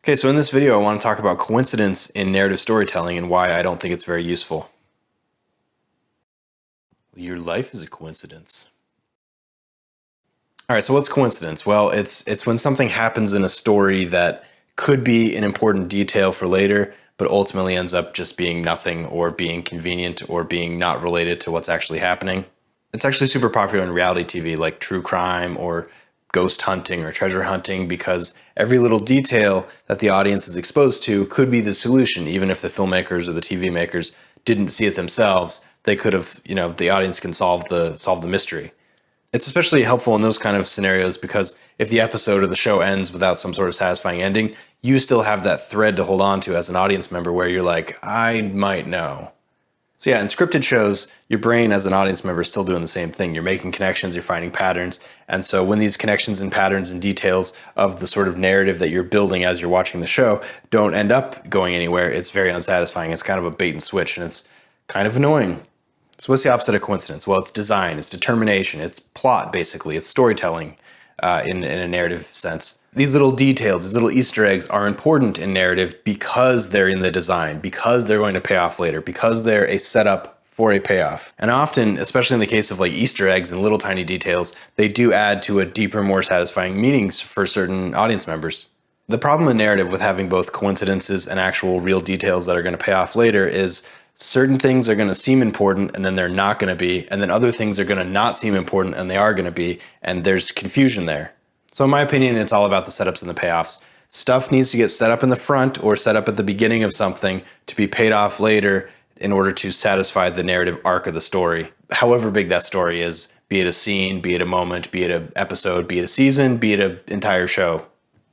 Okay, so in this video, I want to talk about coincidence in narrative storytelling and why I don't think it's very useful. Your life is a coincidence. All right, so what's coincidence? Well, it's when something happens in a story that could be an important detail for later, but ultimately ends up just being nothing or being convenient or being not related to what's actually happening. It's actually super popular in reality TV, like true crime or ghost hunting or treasure hunting, because every little detail that the audience is exposed to could be the solution. Even if the filmmakers or the TV makers didn't see it themselves, they could have, the audience can solve the mystery. It's especially helpful in those kind of scenarios because if the episode or the show ends without some sort of satisfying ending, you still have that thread to hold on to as an audience member where you're like, I might know. So yeah, in scripted shows, your brain as an audience member is still doing the same thing. You're making connections, you're finding patterns. And so when these connections and patterns and details of the sort of narrative that you're building as you're watching the show don't end up going anywhere, it's very unsatisfying. It's kind of a bait and switch, and it's kind of annoying. So what's the opposite of coincidence? Well, it's design, it's determination, it's plot, basically. It's storytelling in a narrative sense. These little details, these little Easter eggs are important in narrative because they're in the design, because they're going to pay off later, because they're a setup for a payoff. And often, especially in the case of like Easter eggs and little tiny details, they do add to a deeper, more satisfying meanings for certain audience members. The problem in narrative with having both coincidences and actual real details that are going to pay off later is certain things are going to seem important and then they're not going to be, and then other things are going to not seem important and they are going to be, and there's confusion there. So in my opinion, it's all about the setups and the payoffs. Stuff needs to get set up in the front or set up at the beginning of something to be paid off later in order to satisfy the narrative arc of the story, however big that story is, be it a scene, be it a moment, be it an episode, be it a season, be it an entire show.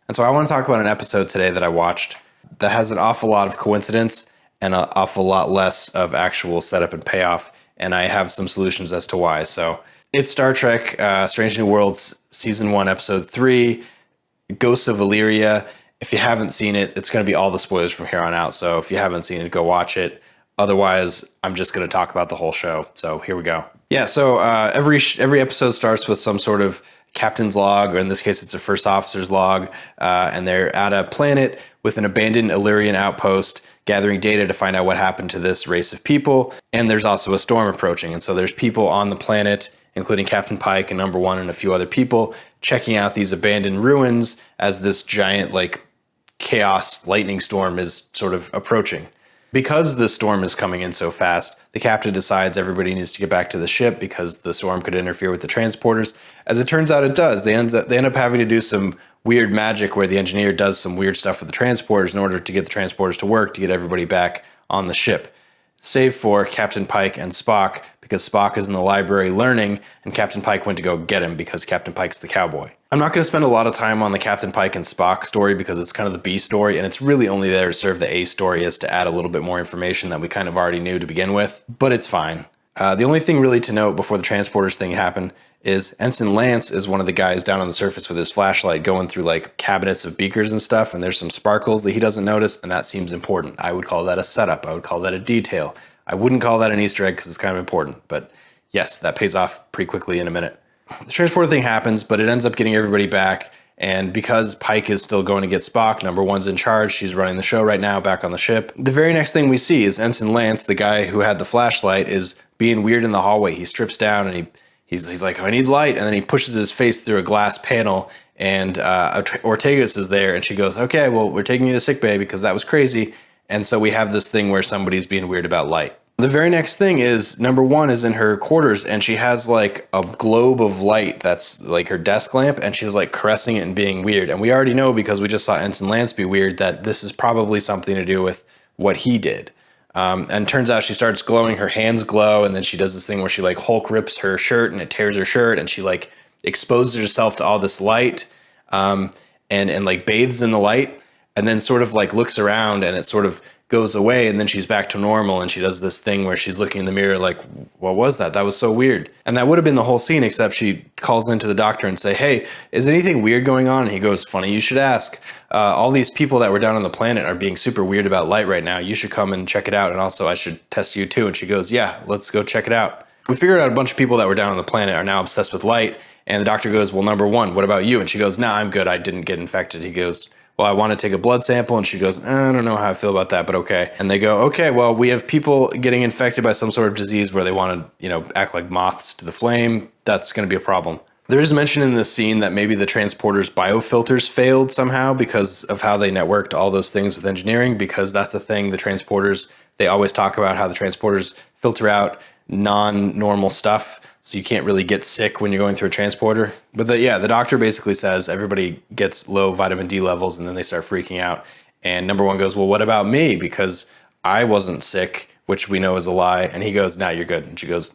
And so I want to talk about an episode today that I watched that has an awful lot of coincidence and an awful lot less of actual setup and payoff, and I have some solutions as to why. So it's Star Trek Strange New Worlds Season 1, Episode 3, Ghosts of Valyria. If you haven't seen it, it's going to be all the spoilers from here on out. So if you haven't seen it, go watch it. Otherwise, I'm just going to talk about the whole show. So here we go. Yeah, so every episode starts with some sort of captain's log, or in this case, it's a first officer's log, and they're at a planet with an abandoned Illyrian outpost, gathering data to find out what happened to this race of people. And there's also a storm approaching. And so there's people on the planet, including Captain Pike and Number One and a few other people, checking out these abandoned ruins as this giant chaos lightning storm is sort of approaching. Because the storm is coming in so fast, the captain decides everybody needs to get back to the ship because the storm could interfere with the transporters. As it turns out, it does. They end up having to do some weird magic where the engineer does some weird stuff with the transporters in order to get the transporters to work, to get everybody back on the ship. Save for Captain Pike and Spock, because Spock is in the library learning, and Captain Pike went to go get him because Captain Pike's the cowboy. I'm not going to spend a lot of time on the Captain Pike and Spock story because it's kind of the B story, and it's really only there to serve the A story, as to add a little bit more information that we kind of already knew to begin with, but it's fine. The only thing really to note before the transporters thing happened is Ensign Lance is one of the guys down on the surface with his flashlight going through cabinets of beakers and stuff, and there's some sparkles that he doesn't notice, and that seems important. I would call that a setup. I would call that a detail. I wouldn't call that an Easter egg because it's kind of important, but yes, that pays off pretty quickly in a minute. The transporter thing happens, but it ends up getting everybody back, and because Pike is still going to get Spock, Number One's in charge, she's running the show right now, back on the ship. The very next thing we see is Ensign Lance, the guy who had the flashlight, is being weird in the hallway. He strips down and he's like, oh, I need light, and then he pushes his face through a glass panel, and Ortegas is there, and she goes, okay, well, we're taking you to sickbay because that was crazy. And so we have this thing where somebody's being weird about light. The very next thing is Number One is in her quarters, and she has a globe of light that's like her desk lamp, and she's caressing it and being weird. And we already know, because we just saw Ensign Lance be weird, that this is probably something to do with what he did. And turns out she starts glowing, her hands glow, and then she does this thing where she Hulk rips her shirt and it tears her shirt, and she exposes herself to all this light, and bathes in the light, and then sort of looks around, and it sort of goes away, and then she's back to normal, and she does this thing where she's looking in the mirror what was that? That was so weird. And that would have been the whole scene, except she calls into the doctor and say, hey, is anything weird going on? And he goes, funny you should ask. All these people that were down on the planet are being super weird about light right now. You should come and check it out, and also I should test you too. And she goes, yeah, let's go check it out. We figured out a bunch of people that were down on the planet are now obsessed with light, and the doctor goes, well, Number One, what about you? And she goes, nah, I'm good, I didn't get infected. He goes, well, I want to take a blood sample. And she goes, I don't know how I feel about that, but okay. And they go, okay, well, we have people getting infected by some sort of disease where they want to, act like moths to the flame. That's going to be a problem. There is mention in this scene that maybe the transporter's biofilters failed somehow because of how they networked all those things with engineering, because that's a thing. The transporters, they always talk about how the transporters filter out non-normal stuff. So you can't really get sick when you're going through a transporter. But the doctor basically says everybody gets low vitamin D levels and then they start freaking out. And number one goes, well, what about me? Because I wasn't sick, which we know is a lie. And he goes, no, you're good. And she goes,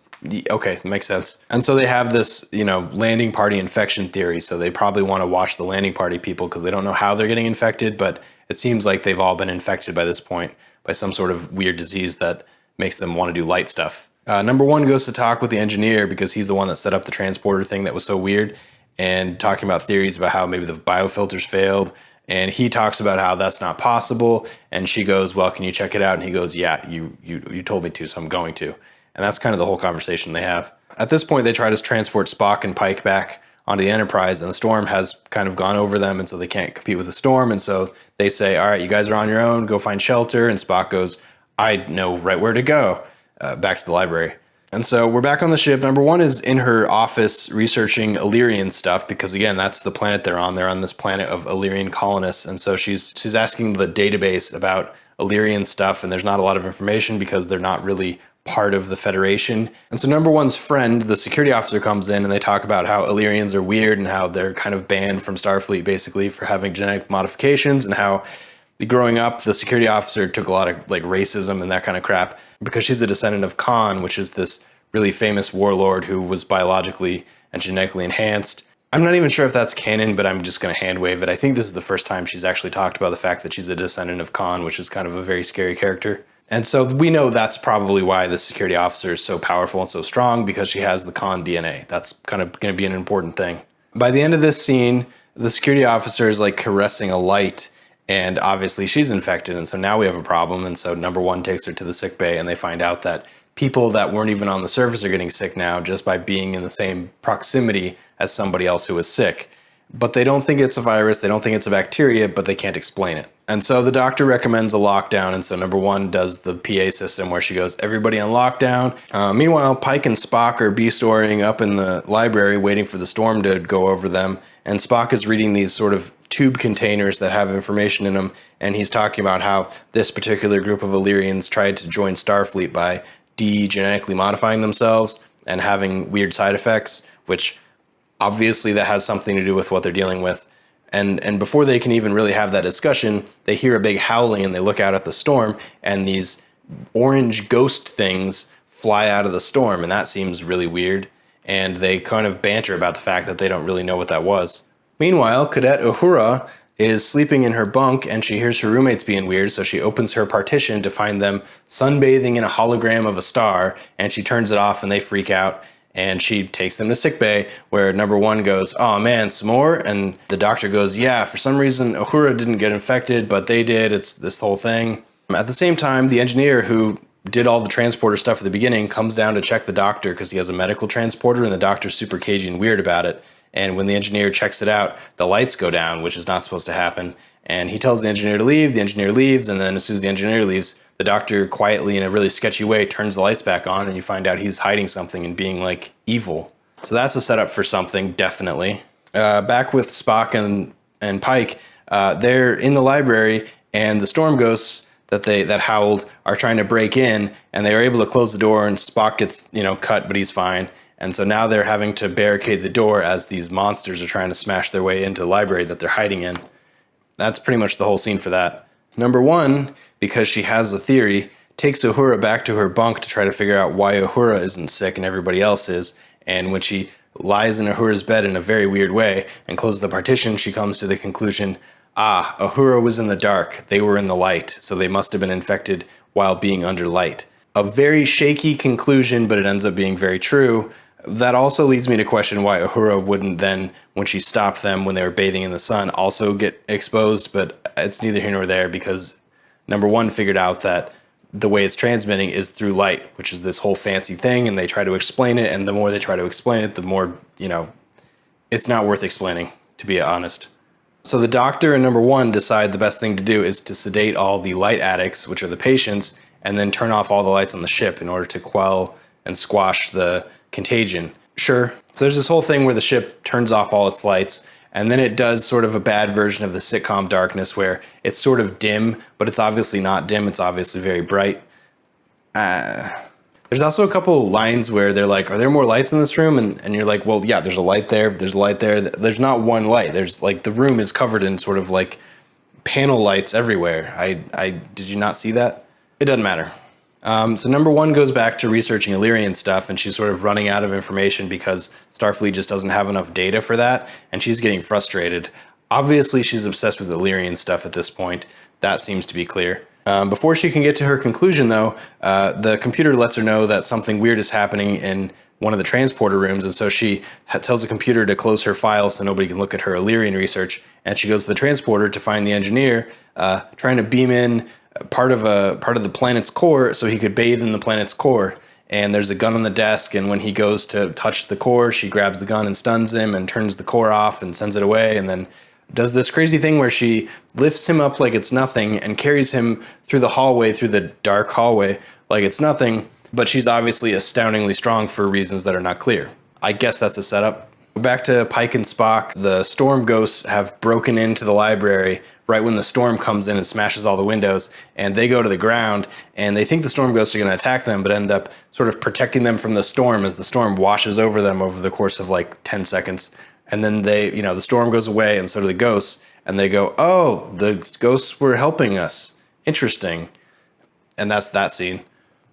okay, makes sense. And so they have this, landing party infection theory. So they probably want to watch the landing party people because they don't know how they're getting infected. But it seems like they've all been infected by this point by some sort of weird disease that makes them want to do light stuff. Number one goes to talk with the engineer because he's the one that set up the transporter thing that was so weird, and talking about theories about how maybe the biofilters failed. And he talks about how that's not possible. And she goes, well, can you check it out? And he goes, yeah, you told me to, so I'm going to. And that's kind of the whole conversation they have. At this point, they try to transport Spock and Pike back onto the Enterprise, and the storm has kind of gone over them, and so they can't compete with the storm. And so they say, all right, you guys are on your own, go find shelter. And Spock goes, I know right where to go. Back to the library. And so we're back on the ship. Number one is in her office researching Illyrian stuff because, again, that's the planet they're on. They're on this planet of Illyrian colonists. And so she's asking the database about Illyrian stuff, and there's not a lot of information because they're not really part of the Federation. And so number one's friend, the security officer, comes in and they talk about how Illyrians are weird and how they're kind of banned from Starfleet basically for having genetic modifications, and how growing up, the security officer took a lot of racism and that kind of crap because she's a descendant of Khan, which is this really famous warlord who was biologically and genetically enhanced. I'm not even sure if that's canon, but I'm just going to hand wave it. I think this is the first time she's actually talked about the fact that she's a descendant of Khan, which is kind of a very scary character. And so we know that's probably why the security officer is so powerful and so strong, because she has the Khan DNA. That's kind of going to be an important thing. By the end of this scene, the security officer is caressing a light, and obviously she's infected, and so now we have a problem. And so number one takes her to the sick bay, and they find out that people that weren't even on the surface are getting sick now just by being in the same proximity as somebody else who is sick. But they don't think it's a virus, they don't think it's a bacteria, but they can't explain it. And so the doctor recommends a lockdown, and so number one does the PA system where she goes, everybody on lockdown. Meanwhile, Pike and Spock are B-storing up in the library waiting for the storm to go over them, and Spock is reading these sort of tube containers that have information in them, and he's talking about how this particular group of Illyrians tried to join Starfleet by genetically modifying themselves and having weird side effects, which obviously that has something to do with what they're dealing with. And before they can even really have that discussion, they hear a big howling and they look out at the storm, and these orange ghost things fly out of the storm, and that seems really weird. And they kind of banter about the fact that they don't really know what that was. Meanwhile, Cadet Uhura is sleeping in her bunk, and she hears her roommates being weird, so she opens her partition to find them sunbathing in a hologram of a star, and she turns it off and they freak out, and she takes them to sickbay, where number one goes, oh man, some more? And the doctor goes, yeah, for some reason Uhura didn't get infected, but they did. It's this whole thing. At the same time, the engineer who did all the transporter stuff at the beginning comes down to check the doctor because he has a medical transporter, and the doctor's super cagey and weird about it. And when the engineer checks it out, the lights go down, which is not supposed to happen. And he tells the engineer to leave, the engineer leaves, and then as soon as the engineer leaves, the doctor quietly, in a really sketchy way, turns the lights back on, and you find out he's hiding something and being evil. So that's a setup for something, definitely. Back with Spock and Pike, they're in the library, and the storm ghosts that howled are trying to break in, and they are able to close the door, and Spock gets cut, but he's fine. And so now they're having to barricade the door as these monsters are trying to smash their way into the library that they're hiding in. That's pretty much the whole scene for that. Number one, because she has a theory, takes Uhura back to her bunk to try to figure out why Uhura isn't sick and everybody else is. And when she lies in Uhura's bed in a very weird way and closes the partition, she comes to the conclusion, Uhura was in the dark, they were in the light, so they must have been infected while being under light. A very shaky conclusion, but it ends up being very true. That also leads me to question why Uhura wouldn't then, when she stopped them when they were bathing in the sun, also get exposed, but it's neither here nor there because number one figured out that the way it's transmitting is through light, which is this whole fancy thing, and they try to explain it, and the more they try to explain it, the more, it's not worth explaining, to be honest. So the doctor and number one decide the best thing to do is to sedate all the light addicts, which are the patients, and then turn off all the lights on the ship in order to quell and squash the contagion. Sure. So there's this whole thing where the ship turns off all its lights, and then it does sort of a bad version of the sitcom darkness where it's sort of dim, but it's obviously not dim. It's obviously very bright. There's also a couple lines where they're like, are there more lights in this room? And you're like, well, yeah, there's a light there. There's a light there. There's not one light. There's like, the room is covered in sort of like panel lights everywhere. Did you not see that? It doesn't matter. So number one goes back to researching Illyrian stuff, and she's sort of running out of information because Starfleet just doesn't have enough data for that, and she's getting frustrated. Obviously, she's obsessed with Illyrian stuff at this point. That seems to be clear. Before she can get to her conclusion, though, the computer lets her know that something weird is happening in one of the transporter rooms, and so she tells the computer to close her files so nobody can look at her Illyrian research, and she goes to the transporter to find the engineer trying to beam in part of the planet's core so he could bathe in the planet's core. And there's a gun on the desk, and when he goes to touch the core, she grabs the gun and stuns him and turns the core off and sends it away, and then does this crazy thing where she lifts him up like it's nothing and carries him through the hallway, through the dark hallway, like it's nothing, but she's obviously astoundingly strong for reasons that are not clear. I guess that's a setup. Back to Pike and Spock. The storm ghosts have broken into the library right when the storm comes in and smashes all the windows, and they go to the ground, and they think the storm ghosts are going to attack them, but end up sort of protecting them from the storm as the storm washes over them over the course of like 10 seconds. And then the storm goes away, and so do the ghosts, and they go, oh, the ghosts were helping us. Interesting. And that's that scene.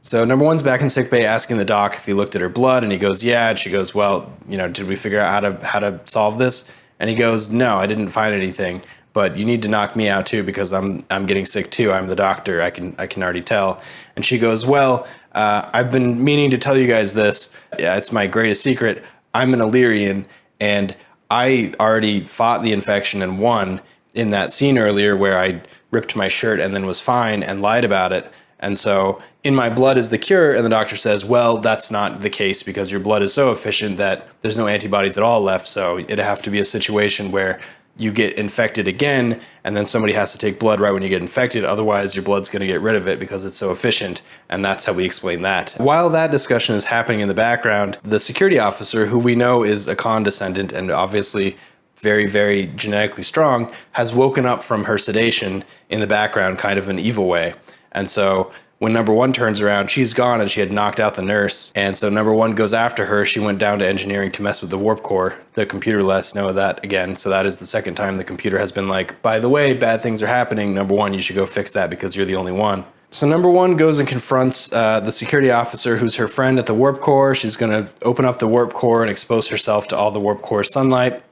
So number one's back in sickbay asking the doc if he looked at her blood, and he goes, yeah. And she goes, well, did we figure out how to solve this? And he goes, no, I didn't find anything, but you need to knock me out too because I'm getting sick too. I'm the doctor. I can already tell. And she goes, well, I've been meaning to tell you guys this. Yeah, it's my greatest secret. I'm an Illyrian, and I already fought the infection and won in that scene earlier where I ripped my shirt and then was fine and lied about it. And so in my blood is the cure. And the doctor says, well, that's not the case because your blood is so efficient that there's no antibodies at all left. So it'd have to be a situation where you get infected again, and then somebody has to take blood right when you get infected. Otherwise, your blood's going to get rid of it because it's so efficient. And that's how we explain that. While that discussion is happening in the background, the security officer, who we know is a Khan descendant and obviously very, very genetically strong, has woken up from her sedation in the background, kind of an evil way. And so when number one turns around, she's gone and she had knocked out the nurse. And so number one goes after her. She went down to engineering to mess with the warp core. The computer lets us know that again. So that is the second time the computer has been like, by the way, bad things are happening. Number one, you should go fix that because you're the only one. So number one goes and confronts the security officer who's her friend at the warp core. She's going to open up the warp core and expose herself to all the warp core sunlight.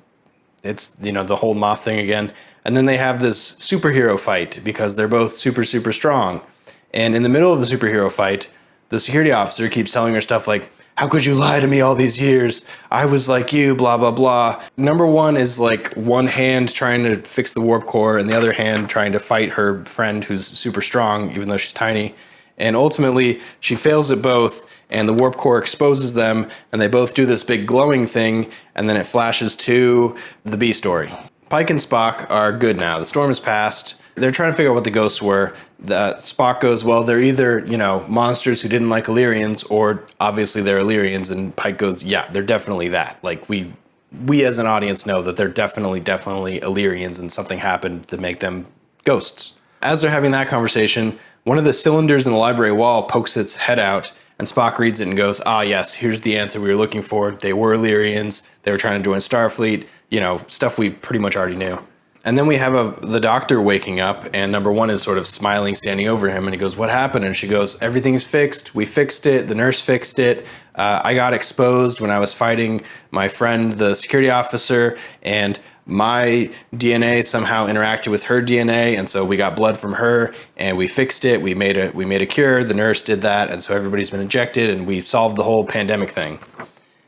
It's, the whole moth thing again. And then they have this superhero fight because they're both super, super strong. And in the middle of the superhero fight, the security officer keeps telling her stuff like, how could you lie to me all these years? I was like you, blah, blah, blah. Number one is like one hand trying to fix the warp core and the other hand trying to fight her friend who's super strong, even though she's tiny. And ultimately, she fails at both, and the warp core exposes them, and they both do this big glowing thing, and then it flashes to the B story. Pike and Spock are good now. The storm has passed. They're trying to figure out what the ghosts were. Spock goes, well, they're either, monsters who didn't like Illyrians, or obviously they're Illyrians. And Pike goes, yeah, they're definitely that. Like, we as an audience know that they're definitely Illyrians, and something happened to make them ghosts. As they're having that conversation, one of the cylinders in the library wall pokes its head out, and Spock reads it and goes, ah, yes, here's the answer we were looking for. They were Illyrians. They were trying to join Starfleet. Stuff we pretty much already knew. And then we have the doctor waking up, and number one is sort of smiling, standing over him, and he goes, what happened? And she goes, everything's fixed. We fixed it. The nurse fixed it. I got exposed when I was fighting my friend, the security officer, and my DNA somehow interacted with her DNA, and so we got blood from her, and we fixed it. We made a cure. The nurse did that, and so everybody's been injected, and we solved the whole pandemic thing.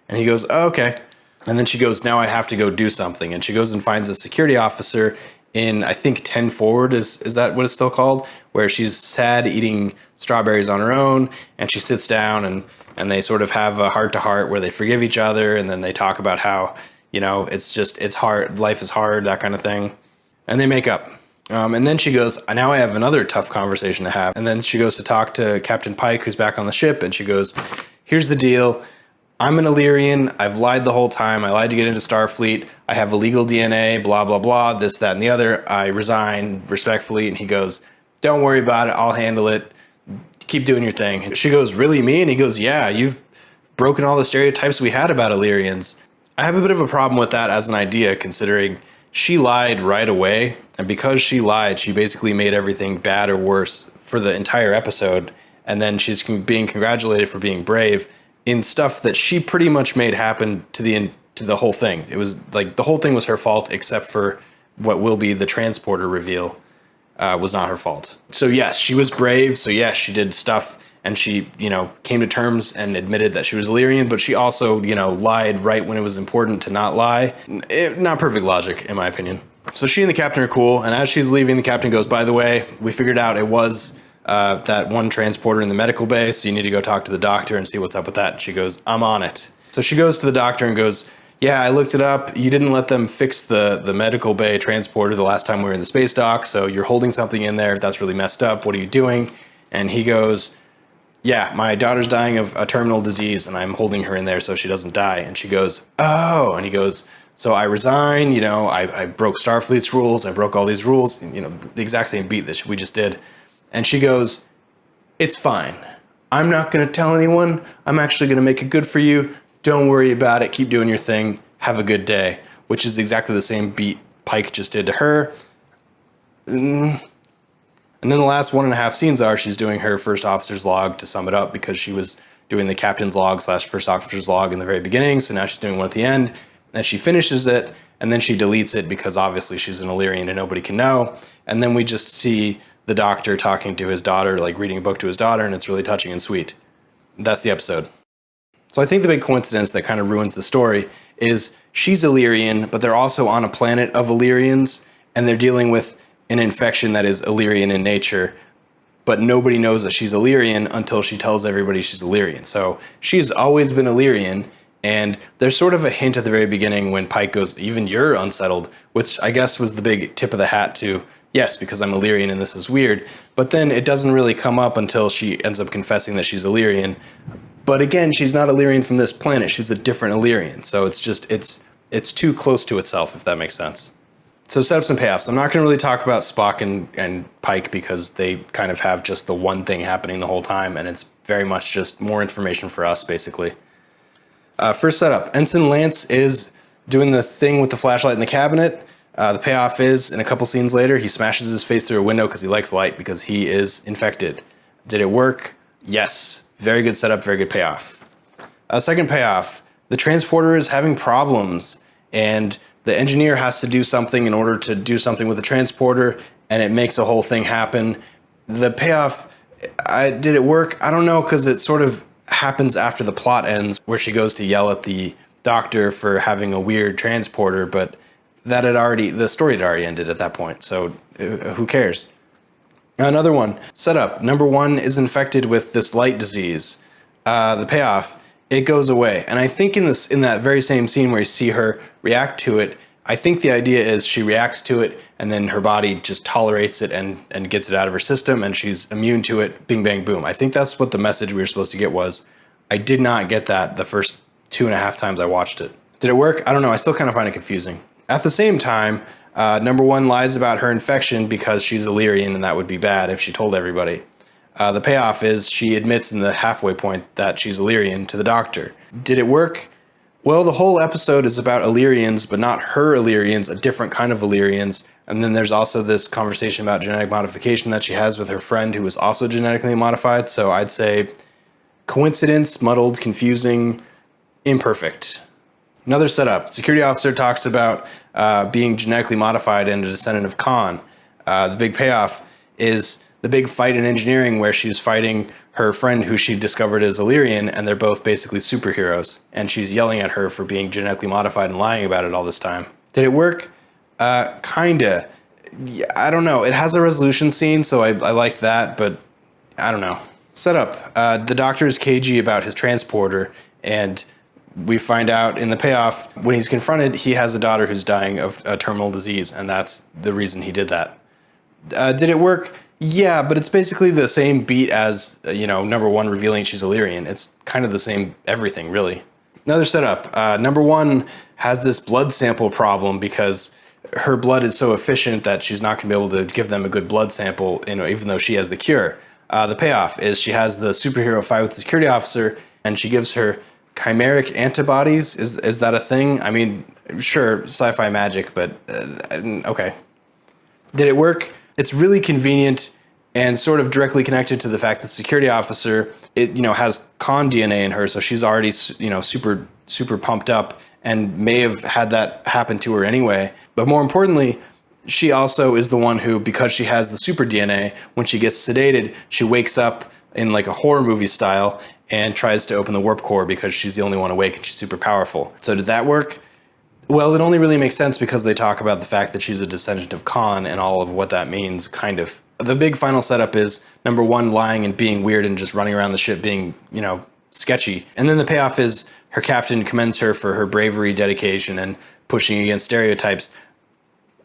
And he goes, oh, okay. And then she goes, now I have to go do something. And she goes and finds a security officer in, I think, 10 Forward, is that what it's still called? Where she's sad eating strawberries on her own, and she sits down and they sort of have a heart-to-heart where they forgive each other, and then they talk about how, it's hard, life is hard, that kind of thing. and they make up. And then she goes, now I have another tough conversation to have. And then she goes to talk to Captain Pike, who's back on the ship, and she goes, here's the deal. I'm an Illyrian. I've lied the whole time. I lied to get into Starfleet. I have illegal DNA, blah, blah, blah, this, that, and the other. I resign respectfully. And he goes, don't worry about it. I'll handle it. Keep doing your thing. And she goes, really, me? And he goes, yeah, you've broken all the stereotypes we had about Illyrians. I have a bit of a problem with that as an idea, considering she lied right away. And because she lied, she basically made everything bad or worse for the entire episode. And then she's being congratulated for being brave in stuff that she pretty much made happen to the whole thing. It was like the whole thing was her fault, except for what will be the transporter reveal was not her fault. So yes, she was brave. So yes, she did stuff, and she, came to terms and admitted that she was Illyrian, but she also, lied right when it was important to not lie. Not perfect logic, in my opinion. So she and the captain are cool, and as she's leaving, the captain goes, by the way, we figured out it was that one transporter in the medical bay, so you need to go talk to the doctor and see what's up with that. And she goes, I'm on it. So she goes to the doctor and goes, yeah, I looked it up. You didn't let them fix the medical bay transporter the last time we were in the space dock, so you're holding something in there. That's really messed up. What are you doing? And he goes, yeah, my daughter's dying of a terminal disease, and I'm holding her in there so she doesn't die. And she goes, oh. And he goes, so I resign, I broke Starfleet's rules. I broke all these rules, the exact same beat that we just did. And she goes, it's fine. I'm not going to tell anyone. I'm actually going to make it good for you. Don't worry about it. Keep doing your thing. Have a good day. Which is exactly the same beat Pike just did to her. And then the last 1.5 scenes are she's doing her first officer's log to sum it up, because she was doing the captain's log / first officer's log in the very beginning. So now she's doing one at the end. And she finishes it, and then she deletes it because obviously she's an Illyrian and nobody can know. And then we just see the doctor talking to his daughter, like reading a book to his daughter, and it's really touching and sweet. That's the episode. So I think the big coincidence that kind of ruins the story is she's Illyrian, but they're also on a planet of Illyrians, and they're dealing with an infection that is Illyrian in nature, but nobody knows that she's Illyrian until she tells everybody she's Illyrian. So she's always been Illyrian, and there's sort of a hint at the very beginning when Pike goes, even you're unsettled, which I guess was the big tip of the hat to, yes, because I'm Illyrian and this is weird. But then it doesn't really come up until she ends up confessing that she's Illyrian. But again, she's not Illyrian from this planet. She's a different Illyrian. So it's just, it's too close to itself, if that makes sense. So setups and payoffs. I'm not going to really talk about Spock and Pike because they kind of have just the one thing happening the whole time. And it's very much just more information for us, basically. First setup. Ensign Lance is doing the thing with the flashlight in the cabinet. The payoff is, in a couple scenes later, he smashes his face through a window because he likes light, because he is infected. Did it work? Yes. Very good setup, very good payoff. Second payoff, the transporter is having problems, and the engineer has to do something in order to do something with the transporter, and it makes a whole thing happen. The payoff, did it work? I don't know, because it sort of happens after the plot ends, where she goes to yell at the doctor for having a weird transporter, but the story had already ended at that point, so who cares? Another one, setup. Number 1 is infected with this light disease. The payoff, it goes away. And I think in that very same scene where you see her react to it, I think the idea is she reacts to it and then her body just tolerates it and gets it out of her system, and she's immune to it, bing, bang, boom. I think that's what the message we were supposed to get was. I did not get that the first 2.5 times I watched it. Did it work? I don't know. I still kind of find it confusing. At the same time, number 1 lies about her infection because she's Illyrian, and that would be bad if she told everybody. The payoff is she admits in the halfway point that she's Illyrian to the doctor. Did it work? Well, the whole episode is about Illyrians, but not her Illyrians, a different kind of Illyrians. And then there's also this conversation about genetic modification that she has with her friend who was also genetically modified. So I'd say coincidence, muddled, confusing, imperfect. Another setup. Security officer talks about being genetically modified and a descendant of Khan. The big payoff is the big fight in engineering where she's fighting her friend who she discovered is Illyrian, and they're both basically superheroes. And she's yelling at her for being genetically modified and lying about it all this time. Did it work? Kinda. Yeah, I don't know. It has a resolution scene, so I liked that, but I don't know. Setup. The doctor is cagey about his transporter, and we find out in the payoff, when he's confronted, he has a daughter who's dying of a terminal disease, and that's the reason he did that. Did it work? Yeah, but it's basically the same beat as, number one revealing she's Illyrian. It's kind of the same everything, really. Another setup. Number one has this blood sample problem because her blood is so efficient that she's not going to be able to give them a good blood sample, even though she has the cure. The payoff is she has the superhero fight with the security officer, and she gives her chimeric antibodies. Is that a thing? I mean, sure, sci-fi magic, but okay. Did it work? It's really convenient and sort of directly connected to the fact that the security officer, has con DNA in her, so she's already, super pumped up and may have had that happen to her anyway. But more importantly, she also is the one who, because she has the super DNA, when she gets sedated, she wakes up in like a horror movie style and tries to open the warp core because she's the only one awake and she's super powerful. So did that work? Well, it only really makes sense because they talk about the fact that she's a descendant of Khan and all of what that means, kind of. The big final setup is, number one, lying and being weird and just running around the ship being, sketchy. And then the payoff is her captain commends her for her bravery, dedication, and pushing against stereotypes.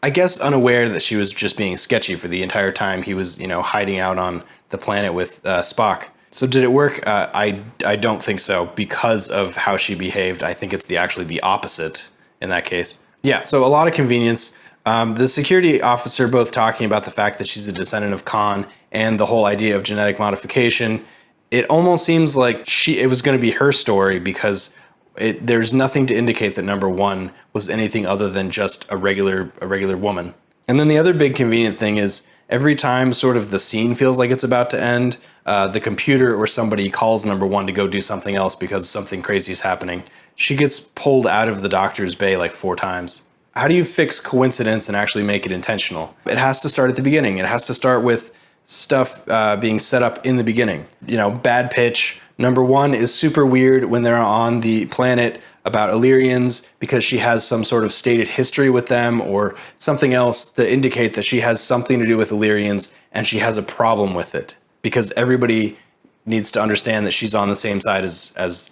I guess unaware that she was just being sketchy for the entire time he was, hiding out on the planet with Spock. So did it work? I don't think so because of how she behaved. I think it's actually the opposite in that case. Yeah, so a lot of convenience. The security officer both talking about the fact that she's a descendant of Khan and the whole idea of genetic modification. It almost seems like it was going to be her story because there's nothing to indicate that number one was anything other than just a regular woman. And then the other big convenient thing is every time sort of the scene feels like it's about to end, the computer or somebody calls number one to go do something else because something crazy is happening. She gets pulled out of the doctor's bay like 4 times. How do you fix coincidence and actually make it intentional? It has to start at the beginning. It has to start with stuff being set up in the beginning. Bad pitch. Number one is super weird when they're on the planet about Illyrians because she has some sort of stated history with them or something else to indicate that she has something to do with Illyrians and she has a problem with it because everybody needs to understand that she's on the same side as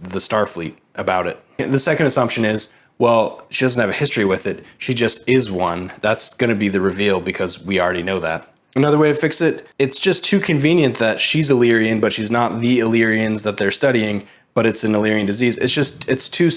the Starfleet about it. The second assumption is, well, she doesn't have a history with it. She just is one. That's going to be the reveal because we already know that. Another way to fix it, it's just too convenient that she's Illyrian, but she's not the Illyrians that they're studying, but it's an Illyrian disease. It's too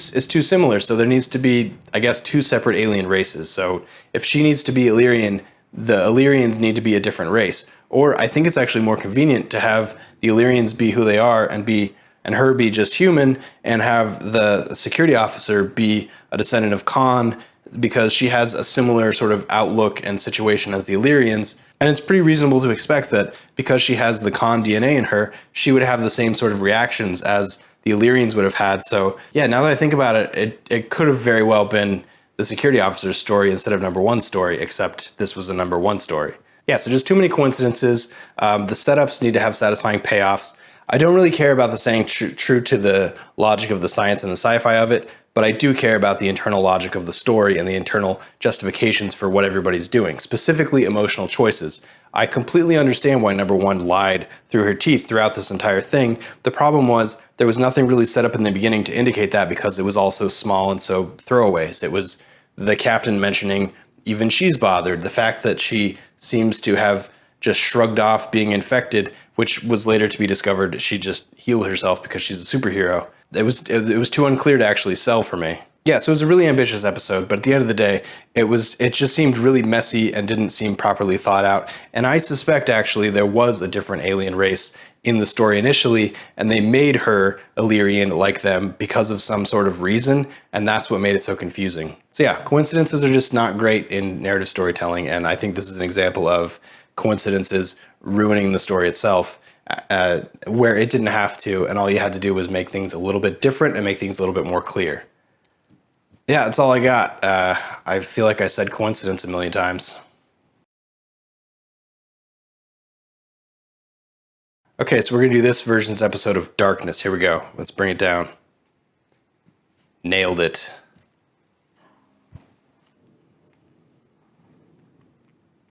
similar. So there needs to be, I guess, 2 separate alien races. So if she needs to be Illyrian, the Illyrians need to be a different race. Or I think it's actually more convenient to have the Illyrians be who they are and her be just human and have the security officer be a descendant of Khan because she has a similar sort of outlook and situation as the Illyrians. And it's pretty reasonable to expect that because she has the Khan DNA in her, she would have the same sort of reactions as the Illyrians would have had. So yeah, now that I think about it, it could have very well been the security officer's story instead of number one's story, except this was a number one story. Yeah, so just too many coincidences. The setups need to have satisfying payoffs. I don't really care about the saying true to the logic of the science and the sci-fi of it, but I do care about the internal logic of the story and the internal justifications for what everybody's doing, specifically emotional choices. I completely understand why number one lied through her teeth throughout this entire thing. The problem was there was nothing really set up in the beginning to indicate that because it was all so small and so throwaways. It was the captain mentioning even she's bothered. The fact that she seems to have just shrugged off being infected, which was later to be discovered she just healed herself because she's a superhero. It was too unclear to actually sell for me. Yeah, so it was a really ambitious episode, but at the end of the day, it just seemed really messy and didn't seem properly thought out. And I suspect actually there was a different alien race in the story initially, and they made her Illyrian like them because of some sort of reason, and that's what made it so confusing. So yeah, coincidences are just not great in narrative storytelling, and I think this is an example of coincidences ruining the story itself, where it didn't have to, and all you had to do was make things a little bit different and make things a little bit more clear. Yeah, that's all I got. I feel like I said coincidence a million times. Okay, so we're going to do this version's episode of Darkness. Here we go. Let's bring it down. Nailed it.